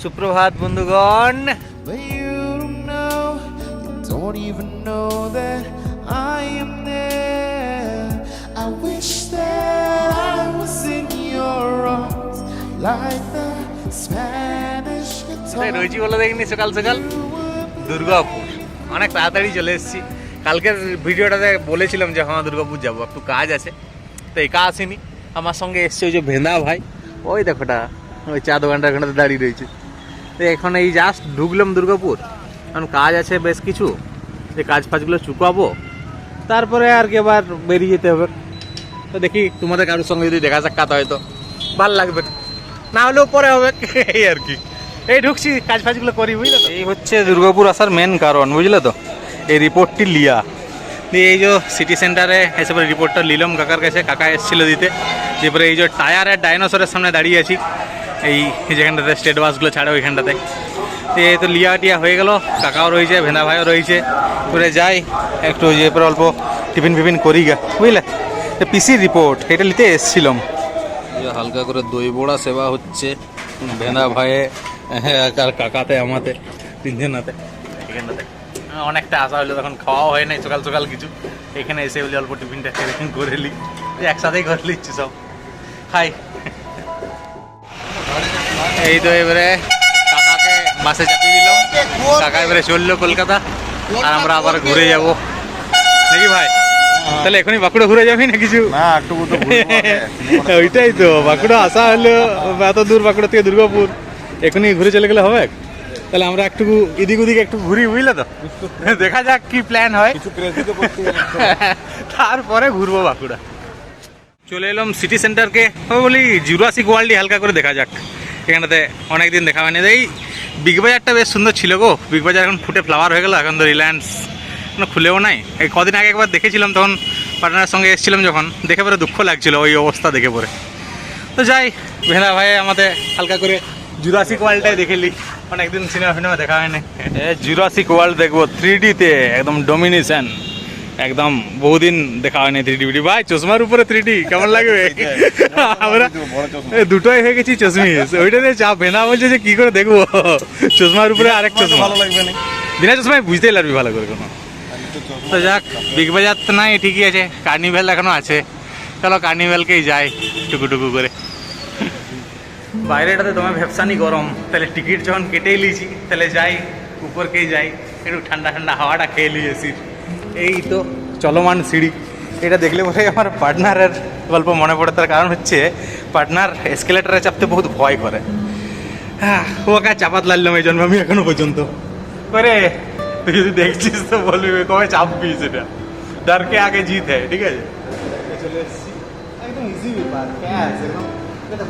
সুপ্রভাত বন্ধুগণ। But you don't even know that I am there. I wish that I was in your arms like the Spanish guitar. রয়েছি বলে দেখিনি সকাল সকাল দুর্গাপুর, অনেক তাড়াতাড়ি চলে এসেছি। কালকের ভিডিওটাতে বলেছিলাম যে হ্যাঁ দুর্গাপুর যাবো, একটু কাজ আছে, তো একা আসেনি। আমার সঙ্গে এসছে ওই যে ভেন্দা ভাই, ওই দেখোটা ওই চা দোকানটার ওখানটাতে দাঁড়িয়ে রয়েছে। তো এখন এই জাস্ট ঢুকলাম দুর্গাপুর, এখন কাজ আছে বেশ কিছু, এই কাজ ফাজগুলো চুকাবো, তারপরে আর কি আবার বেরিয়ে যেতে হবে। তো দেখি তোমাদের কারোর সঙ্গে যদি দেখা সাক্ষাৎ হয় তো ভালো লাগবে, না হলেও পরে হবে এই আর কি। এই ঢুকছি, কাজ ফাজগুলো করি, বুঝলে তো। এই হচ্ছে দুর্গাপুর আসার মেন কারণ, বুঝলে তো, এই রিপোর্টটি লিয়া দিয়ে এই যে সিটি সেন্টারে এসে পরে রিপোর্টটা নিলাম কাকার কাছে, কাকা এসেছিলো দিতে। তারপরে এই যে টায়ারের ডাইনোসরের সামনে দাঁড়িয়ে আছি, এই যেখানটাতে স্টেট বাসগুলো ছাড়ে ওইখানটাতে। তো এই তো লিয়া টিয়া হয়ে গেল, কাকাও রয়েছে, ভেন্দা ভাইও রয়েছে, করে যাই একটু যে পরে অল্প টিফিন ফিফিন করি গা, বুঝলে। পিসির রিপোর্ট এটা নিতে এসেছিলাম। হালকা করে দই বড়া সেবা হচ্ছে ভেন্দা ভাইয়ে আর কাকাতে আমাতে তিনজনাতে এখানটাতে। অনেকটা আশা হলো, তখন খাওয়াও হয় নাই সকাল সকাল কিছু, এখানে এসে বলে অল্প টিফিনটা করে নিই, একসাথেই করে নিচ্ছি সব খাই। এই তো এবারে কাকাকে বাসে চাপিয়ে দিলাম, কাকা এবারে চললো কলকাতা, আর আমরা আবার ঘুরে যাব নাকি ভাই? তাহলে এখনই বাঁকুড়া ঘুরে যাবি না কিছু? ওইটাই তো, বাঁকুড়া আসা হলো এত দূর, বাঁকুড়া থেকে দুর্গাপুর, এখনই ঘুরে চলে গেলে হবে। তাহলে আমরা একটু এদিক ওদিক একটু ঘুরি, বুঝলে তো, দেখা যাক কি প্ল্যান হয়, তারপরে ঘুরবো বাঁকুড়া। চলে এলাম সিটি সেন্টারকে, বলি জুরাসিক ওয়ার্ল্ডই হালকা করে দেখা যাক, এখানটাতে অনেকদিন দেখা হয়নি। এই বিগ বাজারটা বেশ সুন্দর ছিল গো, বিগ বাজার এখন ফুটে ফ্লাওয়ার হয়ে গেল, এখন তো রিলায়েন্স খুলেও নাই। এই কদিন আগে একবার দেখেছিলাম, তখন পার্টনারের সঙ্গে এসেছিলাম, যখন দেখে পরে দুঃখ লাগছিল ওই অবস্থা দেখে পরে। তো যাই, ভেন্দা ভাই আমাদের হালকা করে জুরাসিক ওয়ার্ল্ডটাই দেখেলি, অনেকদিন সিনেমা ফিনেমা দেখা হয়নি। জুরাসিক ওয়ার্ল্ড দেখবো 3Dতে, একদম ডোমিনেশন, একদম বহুদিন দেখা হয়নি 3D ভাই। চশমার উপরে 3D কেমন লাগবে? আমরা দুটোই হয়ে গেছি চশমিস, ওইটাতে চাপ। ভেন্দা বলছে যে কি করে দেখবো চশমার উপরে আরেক চশমা, ভালো লাগবে না বিনা চশমায় বুঝতেই লাগবে ভালো করে কোনো। তো যাক, বিগ বাজার তো নাই, ঠিকই আছে, কার্নিভেল এখনো আছে, চলো কার্নিভেলকেই যাই টুকু করে। বাইরেটাতে তোমার ভ্যাপসানি গরম, তাহলে টিকিট যখন কেটেই লিয়েছি তাহলে যাই উপরকেই যাই, একটু ঠান্ডা ঠান্ডা হাওয়াটা খেয়ে নিই এসির। এই তো চলমান সিঁড়ি, এটা দেখলে পরে আমার পার্টনারের গল্প মনে পড়ে। তার কারণ হচ্ছে পার্টনার এসকেলেটারে চাপতে বহুত ভয় করে, হ্যাঁ, ওকে চাপাত লাগলাম এই জন্য আমি এখনো পর্যন্ত করে। তুই যদি দেখছিস তো বলবি কবে চাপবি, সেটা ডারকে আগে জিত হ্যাঁ, ঠিক আছে। চলে এসেছি, একদম ইজি ব্যাপার,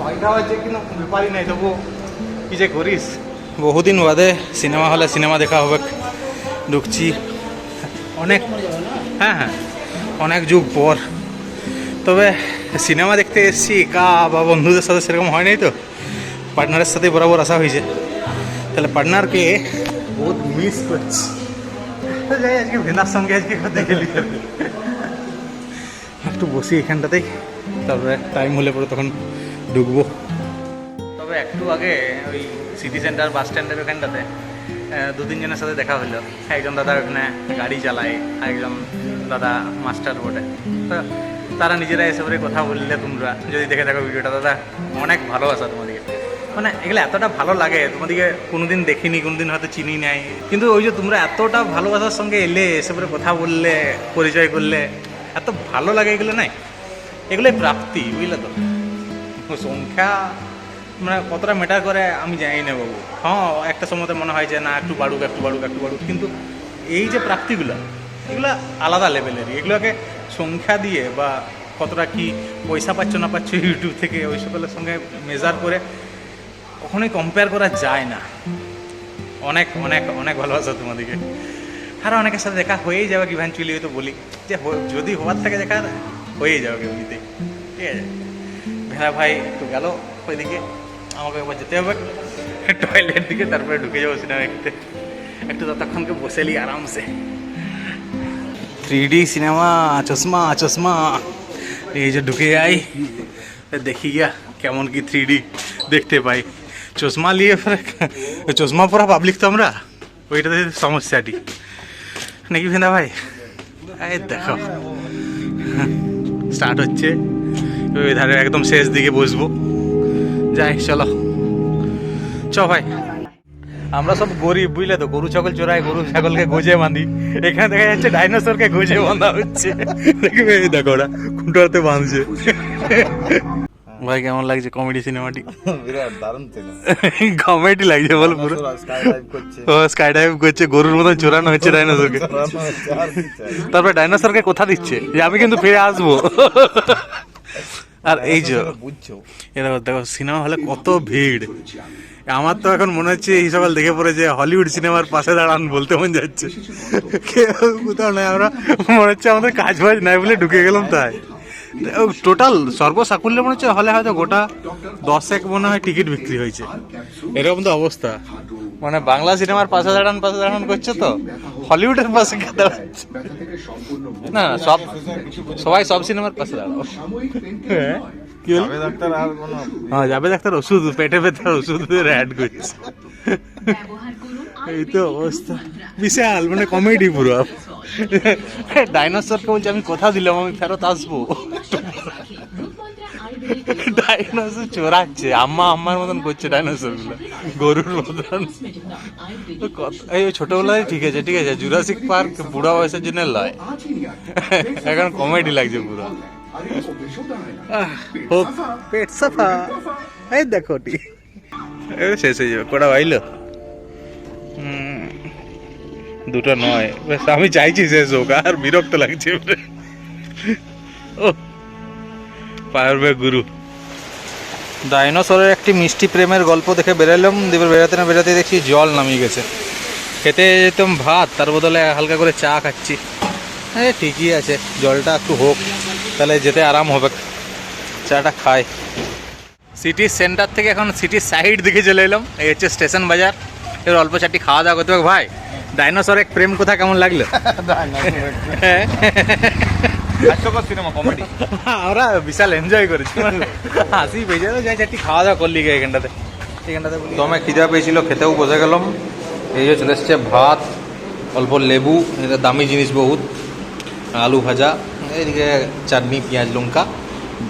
ভয়টা হচ্ছে কিন্তু ব্যাপারই নাই, তবু কি যে করিস। বহুদিন বাদে সিনেমা হলে সিনেমা দেখা হবে, ঢুকছি অনেক, হ্যাঁ হ্যাঁ অনেক যুগ পর। তবে সিনেমা দেখতে এসেছি একা বা বন্ধুদের সাথে সেরকম হয় নাই, তো পার্টনারের সাথে বরাবর আসা হয়েছে, তাহলে পার্টনারকে বহুত মিস করছি। যাই আজকে ভেন্দার সঙ্গে আজকে দেখে নিতে একটু বসি এখানটাতেই, তারপরে টাইম হলে পরে তখন ঢুকবো। তবে একটু আগে ওই সিটি সেন্টার বাস স্ট্যান্ডের ওখানটাতে দু তিনজনের সাথে দেখা হলো। একজন দাদা ওখানে গাড়ি চালায়, আরেকজন দাদা মাস্টার বোর্ডে। তো তারা নিজেরা এসে পরে কথা বললে, তোমরা যদি দেখে থাকো ভিডিওটা, দাদা অনেক ভালোবাসা তোমাদেরকে, মানে এগুলো এতটা ভালো লাগে, তোমাদেরকে কোনোদিন দেখিনি, কোনোদিন হয়তো চিনি নাই, কিন্তু ওই যে তোমরা এতটা ভালোবাসার সঙ্গে এলে, এসে পরে কথা বললে, পরিচয় করলে, এত ভালো লাগে এগুলো নাই, এগুলোই প্রাপ্তি, বুঝলে তো। সংখ্যা মানে কতটা ম্যাটার করে আমি জানি না বাবু। হ্যাঁ, একটা সময়তে মনে হয় যে না একটু বাড়ুক, কিন্তু এই যে প্রাপ্তিগুলো, এগুলো আলাদা লেভেলেরই। এগুলোকে সংখ্যা দিয়ে বা কতটা কি পয়সা পাচ্ছ না পাচ্ছ ইউটিউব থেকে, ওই সকলের সঙ্গে মেজার করে কখনোই কম্পেয়ার করা যায় না। অনেক অনেক অনেক ভালোবাসা তোমাদেরকে। আরও অনেকের সাথে দেখা হয়েই যাবে, ইভেন্চুয়ালি হয়তো বলি যে যদি হওয়ার থাকে দেখা হয়েই যাবে এমনিতেই, ঠিক আছে। ভেড়া ভাই একটু গেল ওইদিকে, আমাকে একবার যেতে হবে টয়লেট দিকে, তারপরে ঢুকে যাবো সিনেমা দেখতে। একটু ততক্ষণকে বসে নি আরামসে। 3D সিনেমা, চশমা এই যে ঢুকে যাই, দেখি গিয়া কেমন কি 3D দেখতে পাই। চশমা নিয়ে চশমা পরা পাবলিক তো আমরা, ওইটাতে সমস্যাটি নাকি ভেন্দা ভাই? এই দেখো স্টার্ট হচ্ছে, ওই ধারে একদম শেষ দিকে বসবো। যাই চলো চ ভাই। আমরা সব গরিব বুঝলে তো, গরু ছাগল চোরাই, গরু ছাগলকে গোজে বাঁধি, এখানে দেখা যাচ্ছে ডাইনোসরকে গোজে বাঁধা হচ্ছে। দেখবে এই দেখো ওরা খুঁটাতে বাঁধছে। ভাই কেমন লাগছে কমেডি সিনেমাটি? বিরাট দারুণ ছিল, কমেডি লাগছে বল পুরো। স্কাই ডাইভ করছে, ও স্কাই ডাইভ করছে, গরুর মতন চোরানো হচ্ছে ডাইনোসরকে। তারপরে ডাইনোসরকে কথা দিচ্ছে যে আমি কিন্তু ফিরে আসবো। আর এই যে বুঝছো দেখো দেখো সিনেমা হলে কত ভিড়। আমার তো এখন মনে হচ্ছে এই সকল দেখে পড়ে যে হলিউড সিনেমার পাশে দাঁড়ান বলতে মন যাচ্ছে। কেউ কোথাও নাই, আমরা মনে হচ্ছে আমাদের কাজ বাজ নাই বলে ঢুকে গেলাম। তাই টোটাল সর্বসাকুল্যে মনে হচ্ছে হলে হয়তো গোটা 10 মনে হয় টিকিট বিক্রি হয়েছে, এরকম তো অবস্থা। মানে বাংলা সিনেমার পাশে দাঁড়ান করছে তো, হলিউডের পাশে দাঁড়াচ্ছে না। না সব সবাই সব সিনেমার পাশে দাঁড়াবো। হ্যাঁ কি হলো? যাবে ডাক্তার আর কোনো হ্যাঁ যাবে ডাক্তার ওষুধ, পেটে ব্যথার ওষুধের অ্যাড করছে। এই তো অবস্থা বিশাল, মানে কমেডি পুরো। ডাইনোসরকে বলছি আমি কথা দিলাম আমি ফেরত আসবো, ডাইনোসর চোরাচ্ছে, আম্মার মতন করছে ডাইনোসর গুলো গরুর মতন। এই ছোটবেলায় ঠিক আছে জুরাসিক পার্ক বুড়া বয়সের জন্য লয়, এখন কমেডি লাগছে পুরো। হোক পেট সাফা, এই দেখো শেষ হয়ে যাবে। কটা বাইলো? দুটো নয়, বেশ আমি চাইছি শেষ হোক, আর বিরক্ত লাগছে। ও পারবে গুরু। ডাইনোসরের একটি মিষ্টি প্রেমের গল্প দেখে বেরোলাম, দিয়ে বেরোতে না বেরোতে দেখছি জল নামিয়ে গেছে। খেতে যেতাম ভাত, তার বদলে হালকা করে চা খাচ্ছি। হ্যাঁ ঠিকই আছে, জলটা একটু হোক তাহলে যেতে আরাম হবে, চাটা খাই। সিটির সেন্টার থেকে এখন সিটির সাইড দিকে চলে এলাম, এই হচ্ছে স্টেশন বাজার। এর অল্প চারটি খাওয়া দাওয়া করতে হবে। ভাই ডাইনোসর এক প্রেম কথা কেমন লাগলো? সিনেমা কমেডি আমরা বিশাল এনজয় করেছি, হাসি পেয়েছে। যাই চারটি খাওয়া দাওয়া করলি এখানটাতে দমে খিদা পেয়েছিল, খেতেও বসে গেলাম। এই যে চলে এসছে ভাত, অল্প লেবু, এটা দামি জিনিস বহুত, আলু ভাজা, এদিকে চাটনি পেঁয়াজ লঙ্কা,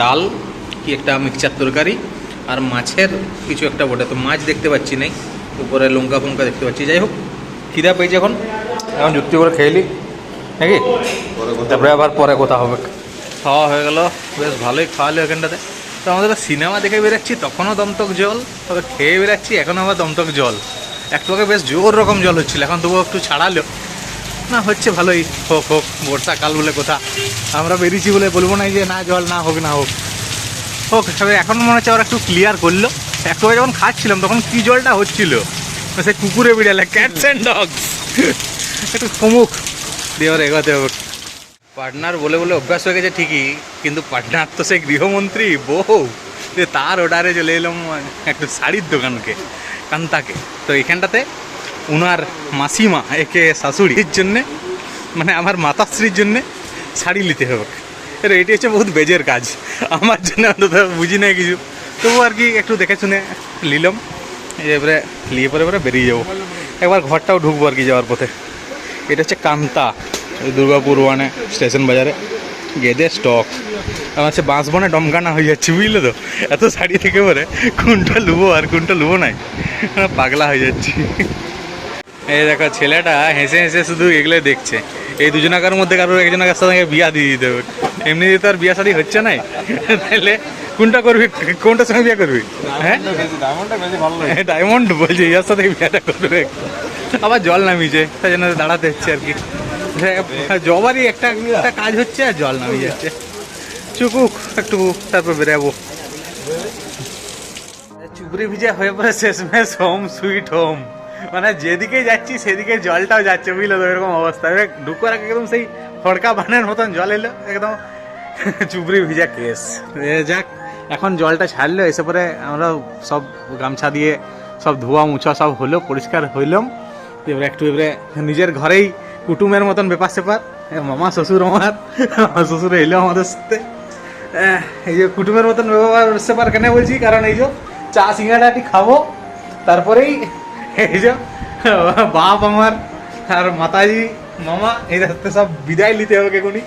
ডাল, কি একটা মিক্সচার তরকারি, আর মাছের কিছু একটা বটে, তো মাছ দেখতে পাচ্ছি নেই, উপরে লঙ্কা ফঙ্কা দেখতে পাচ্ছি। যাই হোক খিদা পেয়েছে, এখন যুক্তি করে খেয়ে নি নাকি, তারপরে আবার পরে কথা হবে। খাওয়া হয়ে গেল, বেশ ভালোই খাওয়ালো এখানটাতে। তো আমাদের সিনেমা দেখে বেরাচ্ছি তখনও দমটক জল, তবে খেয়ে বেরাচ্ছি এখন আবার দমটক জল। একটু আগে বেশ জোর রকম জল হচ্ছিল, এখন তবুও একটু ছাড়ালো না, হচ্ছে ভালোই। হোক বর্ষাকাল বলে কথা, আমরা বেরিয়েছি বলে বলবো না যে না জল না হোক হোক। তবে এখন মনে হচ্ছে আবার একটু ক্লিয়ার করলো। একটু আগে যখন খাচ্ছিলাম তখন কি জলটা হচ্ছিল, সে কুকুরে বিড়ালে, ক্যাটস অ্যান্ড ডগস, একটু কমুক দিয়ে আবার এগোতে হবে। পার্টনার বলে অভ্যাস হয়ে গেছে ঠিকই, কিন্তু পার্টনার তো সে গৃহমন্ত্রী বউ, তার অর্ডারে চলে এলাম একটু শাড়ির দোকানকে কান্তাকে। তো এখানটাতে উনার মাসিমা একে শাশুড়ির জন্যে, মানে আমার মাতাশ্রীর জন্যে শাড়ি নিতে হবে। এটি হচ্ছে বহুত বেজের কাজ, আমার জন্য অন্তত বুঝি না কিছু, তবু আর কি একটু দেখে শুনে নিলাম। এবারে নিয়ে পরে বেরিয়ে যাবো, একবার ঘরটাও ঢুকবো আর কি যাওয়ার পথে। এটা হচ্ছে কান্তা, দুর্গাপুর ওয়ানে স্টেশন বাজারে গেদে স্টক। আমার হচ্ছে বাঁশবনে ডমকানা হয়ে যাচ্ছে বুঝলে তো, এত শাড়ি থেকে পরে কোনটা লুবো আর কোনটা লুবো নাই, পাগলা হয়ে যাচ্ছি। এই দেখো ছেলেটা হেসে শুধু এগুলো দেখছে। এই দুজনাকার মধ্যে কারোর একজনের সাথে বিয়া দিয়ে দিতে হবে, এমনিতে তো আর বিয়া শাড়ি হচ্ছে নাই, তাহলে কোনটা করবি, কোনটার সঙ্গে বিয়ে করবি? হ্যাঁ ডায়মন্ড বলছে ইয়ার সাথে বিয়েটা করবে। আবার জল নামিয়েছে, তাই জন্য দাঁড়াতে হচ্ছে আর কি। জবারই একটা কাজ হচ্ছে আর জল নামিয়ে যাচ্ছে। চুকুক একটু, তারপর বেরাবো। চুবড়ি ভিজা হয়ে পরে শেষমেশ হোম সুইট হোম, মানে যেদিকে যাচ্ছি সেদিকে জলটাও যাচ্ছে বুঝলো তো, এরকম অবস্থা। ঢুকোর আগে একদম সেই ফড়কা বানের মতন জল এলো, একদম চুবড়ি ভিজা কেস। যাক এখন জলটা ছাড়লো, এসে পরে আমরা সব গামছা দিয়ে সব ধোয়া মুছা সব হলো, পরিষ্কার হইলাম। এবারে এবারে নিজের ঘরেই কুটুমের মতন ব্যাপার স্যাপার, মামা শ্বশুর, আমার শ্বশুর এলো আমাদের সাথে। এই যে কুটুমের মতন ব্যাপার স্যাপার কেন বলছি, কারণ এই যে চা সিঙ্গাড়াটি খাবো, তারপরেই এই যে বাপ আমার আর মাতাজি মামা এই রাস্তায় সব বিদায় নিতে হবে এখনই।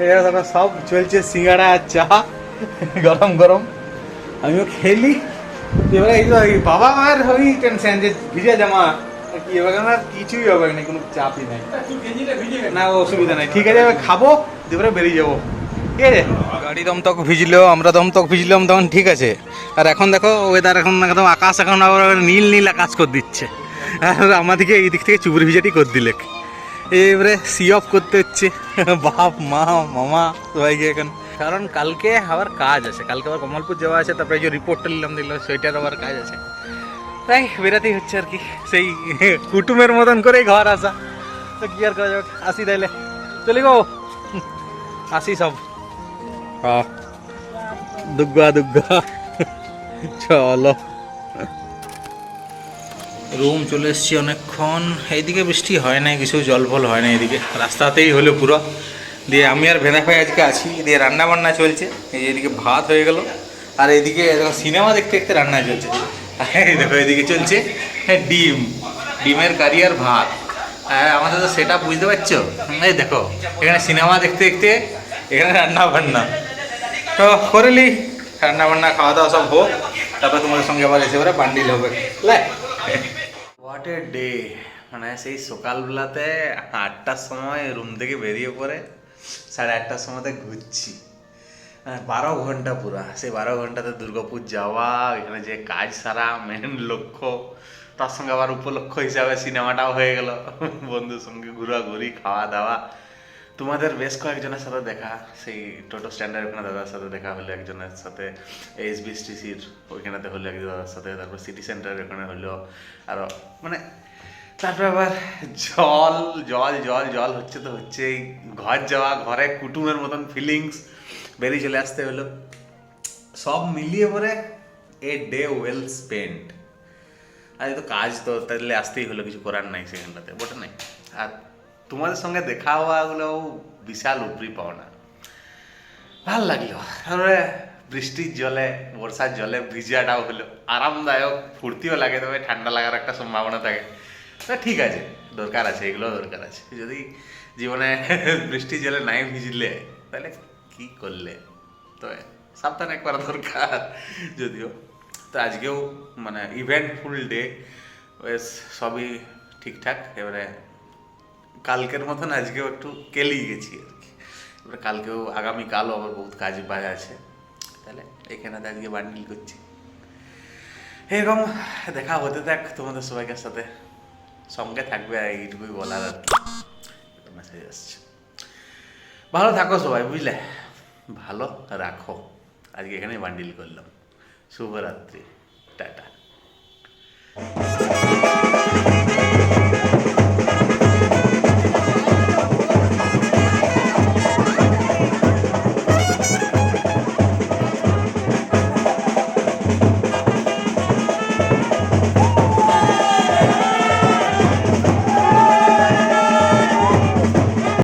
এই রাস্তাটা সব চলছে সিঙ্গাড়া আর চা গরম গরম, আমিও খেলি। এবারে এই তো এই বাবা মায়ের ওই টেনশন যে ভিজে জামা কি এবার আর কিছুই হবে না, কোনো চাপই নাই, না অসুবিধা নাই। ঠিক আছে এবার খাবো, এবারে বেরিয়ে যাবো, ঠিক আছে। গাড়ি দমতক ভিজলো, আমরা দমতক ভিজলাম, তখন ঠিক আছে। আর এখন দেখো ওয়েদার এখন একদম আকাশ এখন আবার নীল নীল আকাশ করে দিচ্ছে, আর আমাদেরকে এই দিক থেকে চুবুর ভিজাটি করে দিলে। এবারে সি অফ করতে হচ্ছে বাপ মা মামা সবাইকে এখন, কারণ কালকে আবার কাজ আছে, কালকে আবার কমলপুর যাওয়া আছে, তারপরে যে রিপোর্টটা নিলাম দেখলাম সেইটার আবার কাজ আছে, তাই বেরাতেই হচ্ছে আর কি। সেই কুটুমের মতন করেই ঘর আসা, তো কি আর করা যাবে। আসি তাইলে, চলে গো, আসি সব। দুগ্গা দুগ্গা চলো। রুম চলে এসছি অনেকক্ষণ। এইদিকে বৃষ্টি হয় নাই, কিছু জল ফল হয় না এদিকে, রাস্তাতেই হলো পুরো। দিয়ে আমি আর ভেদা ভাই আজকে আছি, দিয়ে রান্না বান্না চলছে। এই যে এদিকে ভাত হয়ে গেল, আর এইদিকে সিনেমা দেখতে দেখতে রান্না চলছে। এই দেখো এদিকে চলছে ডিমের কারি আর ভাত। হ্যাঁ আমাদের তো সেটা বুঝতে পারছো, এই দেখো এখানে সিনেমা দেখতে দেখতে এখানে রান্না বান্না তো করে নি। রান্না বান্না খাওয়া দাওয়া সব হোক, তারপর তোমাদের সঙ্গে আবার এসে ওরা বান্ডিল হবে। হোয়াট এ ডে, মানে সেই সকালবেলাতে 8টার সময় রুম থেকে বেরিয়ে পড়ে 8:30টার সময়তে ঘুরছি, 12 ঘন্টা পুরা। সেই 12 ঘন্টাতে দুর্গাপুর যাওয়া, এখানে যে কাজ সারা মেন লক্ষ্য, তার সঙ্গে আবার উপলক্ষ হিসাবে সিনেমাটাও হয়ে গেল, বন্ধুর সঙ্গে ঘোরাঘুরি খাওয়া দাওয়া। তোমাদের বেশ কয়েকজনের সাথে দেখা, সেই টোটো স্ট্যান্ডার্ড ওখানে দাদার সাথে দেখা হলো, একজনের সাথে SBSTCর ওইখানেতে হলো একজন দাদার সাথে, তারপর সিটি সেন্টারের ওখানে হলো আরও, মানে তারপর আবার জল জল জল জল হচ্ছে তো হচ্ছেই। ঘর যাওয়া, ঘরে কুটুমের মতন ফিলিংস, বেরিয়ে চলে আসতে হলো, সব মিলিয়ে পরে এ ডে ওয়েল স্পেন্ড। আজ তো কাজ তো তাহলে আসতেই হলো, কিছু করার নাই সেখানটাতে, বটে নাই। আর তোমাদের সঙ্গে দেখা হওয়াগুলো বিশাল উপরি পাওনা, ভাল লাগলো। তারপরে বৃষ্টির জলে বর্ষার জলে ভিজাটাও হলো আরামদায়ক, ফুর্তিও লাগে, তবে ঠান্ডা লাগার একটা সম্ভাবনা থাকে। তা ঠিক আছে, দরকার আছে, এগুলো দরকার আছে। যদি জীবনে বৃষ্টির জলে নাই ভিজলে তাহলে কি করলে, তবে সাবধানে করা দরকার যদিও। তো আজকেও মানে ইভেন্টফুল ডে, বেশ সবই ঠিকঠাক। এবারে কালকের মতন আজকেও একটু কেলিয়ে গেছি আর কি। এবারে কালকেও আগামীকালও আবার বহুত কাজ বাজ আছে, তাহলে এখানে আজকে বান্ডিল করছি। এরকম দেখা হতে থাক তোমাদের সবাইকার সাথে, সঙ্গে থাকবে, এইটুকুই বলার আর কি। মেসেজ আসছে, ভালো থাকো সবাই, বুঝলে, ভালো রাখো। আজকে এখানেই বান্ডিল করলাম। শুভরাত্রি, টাটা।